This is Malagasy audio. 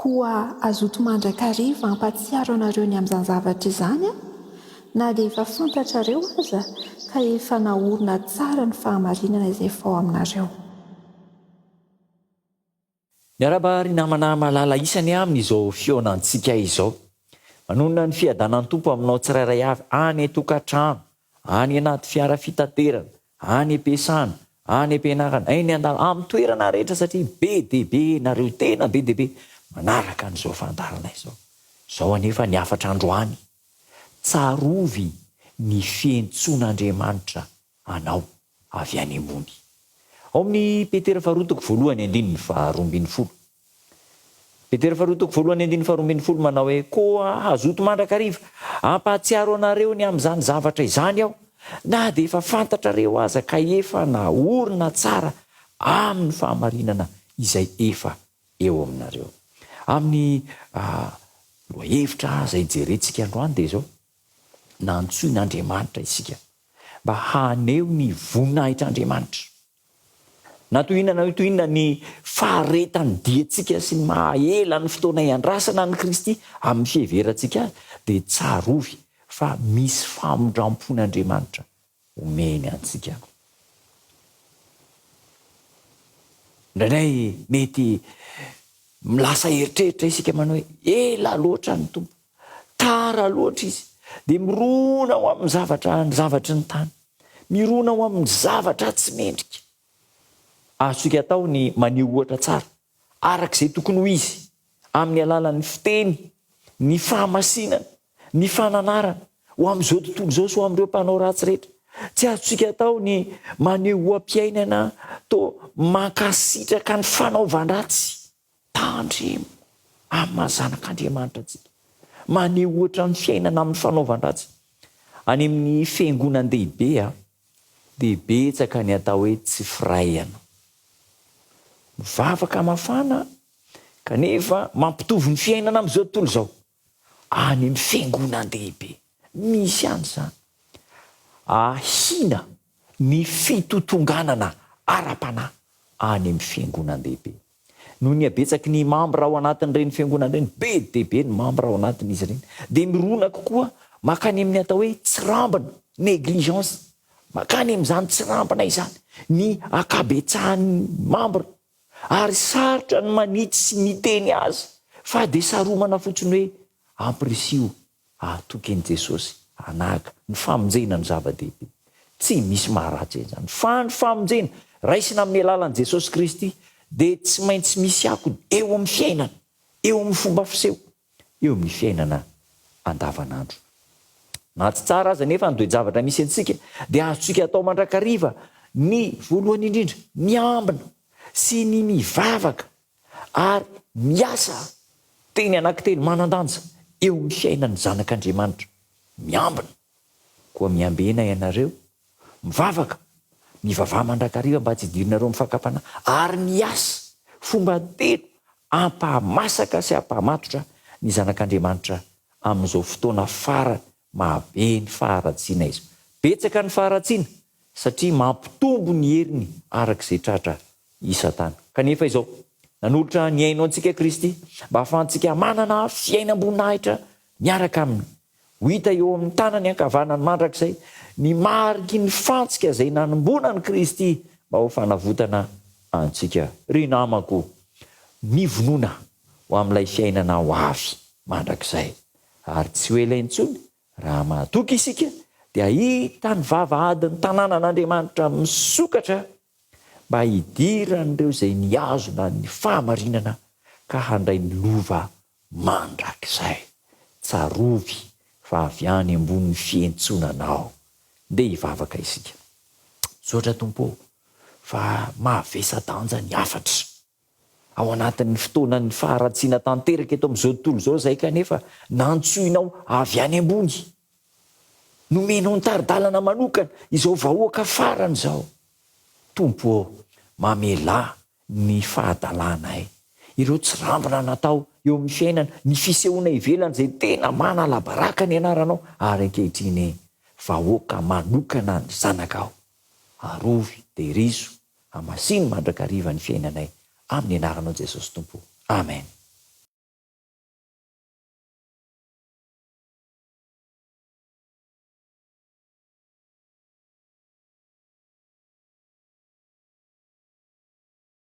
koa azoto mandrakariva ampatsiaro anareo ny amin'izany zavatra izany na dia efa fantatrareo aza ka efa naorina tsara ny fahamarinana izay efa ao aminareo. Miarabary namana malala isany amin'izao fionantsika izao. Manonona ny fiadanan'ny tompo aminao tsirairay avy, any atokantrano, any anaty fiara fitaterana, any ampiasana, any ampianarana, eny an-dalana, amin'ny toerana rehetra satria be dia be nareo, tena be dia be manaraka an'izao fandarana izao. Izao anefa ny afatra androany, tsarovy ny fiantson'Andriamanitra anao avy any ambony. Ao amin'ny Petera faharotoko voalohany andininy faharoambin'ny folo. Petera faharotoko voalohany andininy faharoambin'ny folo manao hoe koa azoto mandrakariva ampahatsiaro anareo ny amin'izany zavatra izany aho, na dia efa fantatrareo aza ka efa naorina tsara amin'ny fahamarinana izay efa eo aminareo. Amin'ny lohahevitra izay jerentsika androany dia izao, nantsoin'Andriamanitra isika mba haneho ny voninahitr'Andriamanitra. Na toinana hoe toinana ny faharetany diantsika sy ny mahaela ny fotoana iandrasana ny Kristy amin'ny fiheverantsika azy, dia tsarovy fa misy famondrampon'Andriamanitra omeny antsika. Indraindray mety milasa eritreritra isika manao hoe ela loatra ny tompo, tara loatra izy, dia mirona ho amin'ny zavatry ny tany, mirona ho amin'ny zavatra tsy mendrika. Azotsika atao ny maneho ohatra tsara arak'izay tokony ho izy amin'ny alalan'ny fiteny, ny fahamasinana, ny fananarana ho amin'izao tontolo izao sy ho amin'ireo mpanao ratsy rehetra. Tsy azotsika atao ny maneho oam-piainana to mankasitraka ny fanaovan-dratsy tandremo amin'ny mahazanak'Andriamanitra antsika, maneho ohatra ny fiainana amin'ny fanaovan-dratsy. Any amin'ny fiangonan-dehibe dia betsaka ny atao hoe tsy firaiana, mivavaka mafana kanefa mampitovy ny fiainana amin'izao tontolo izao. Any amin'ny fiangonan-dehibe misy any izany, ahina ny fitotonganana ara-panahy any amin'ny fiangonan-dehibe. Noho ny abetsaky ny mambra ao anatin'ireny fiangonan-ireny, be dia be ny mambra ao anatin'izy ireny, dia mirona kokoa makany amin'ny atao hoe tsirambina, négligence, makany amin'izany tsirambina izany ny akabetsahan'ny mambra, ary sarotra ny manitsy sy miteny azy fa dia saromana fotsiny hoe ampirisio atoky an'i Jesosy anahaka ny famonjena ny zava-dehibe. Tsy misy maharatsy izany fa ny famonjena raisina amin'ny alalan'i Jesosy Kristy dia tsy maintsy misy akony eo amin'ny fiainana, eo amin'ny fomba fiseho, eo amin'ny fiainana andavanandro. Na tsy tsara aza nefa ny toe-javatra misy antsika dia azotsika atao mandrakariva ny voalohany indrindra miambina sy ny mivavaka ary miasa teny anankitelo manan-danja eo amin'ny fiainan'ny zanak'Andriamanitra. Miambina koa miambena ianareo, mivavaka, mivavaha mandrakariva mba tsy hidirinareo mifakapana, ary miasa fomba telo ampahamasaka sy ampahamatotra ny zanak'Andriamanitra amin'izao fotoana farany mahabe ny faharatsiana izy. Betsaka ny faharatsiana satria mampitombo ny heriny arak'izay tratra isa-tany. Kanefa izao nanolotra ny aino antsika Kristy mba ahafahantsika manana fiainam-boninahitra miaraka aminy. Ho hita eo amin'ny tanany ankavanany mandrakizay ny mariky ny fantsika izay nanomboana ny Kristy mba ho fanavotana antsika. Ry namako, mivonona ho amin'ilay fiainana ho avy mandrakizay, ary tsy ho ela intsony raha mahatoky isika dia hita ny vavahadin'ny tanànan'Andriamanitra misokatra mba hidiran'ireo izay niazona ny fahamarinana ka handray ny lova mandrakizay. Tsarovy fa avy any ambony fiantsonanao, dia hivavaka isika. Sotra Tompo fa mavesa-danja ny afatra ao anatin'ny fotoanan'ny faharatsiana tanteraka eto amin'izao tontolo izao izay, kanefa nantsoinao avy any ambony, nomenao ny taridalana manokana izao vahoaka farany izao. Tompo, mamela ny fahadalanay, ireo tsirambina natao eo amin'ny fiainana, ny fisehoana ivelany izay tena manalabaraka ny anaranao, ary ankehitriny vahoaka manokana ny zanakao. Arovy, deriso, amasiny mandrakariva ny fiainanay amin'ny anaranao Jesosy Tompo. Amen.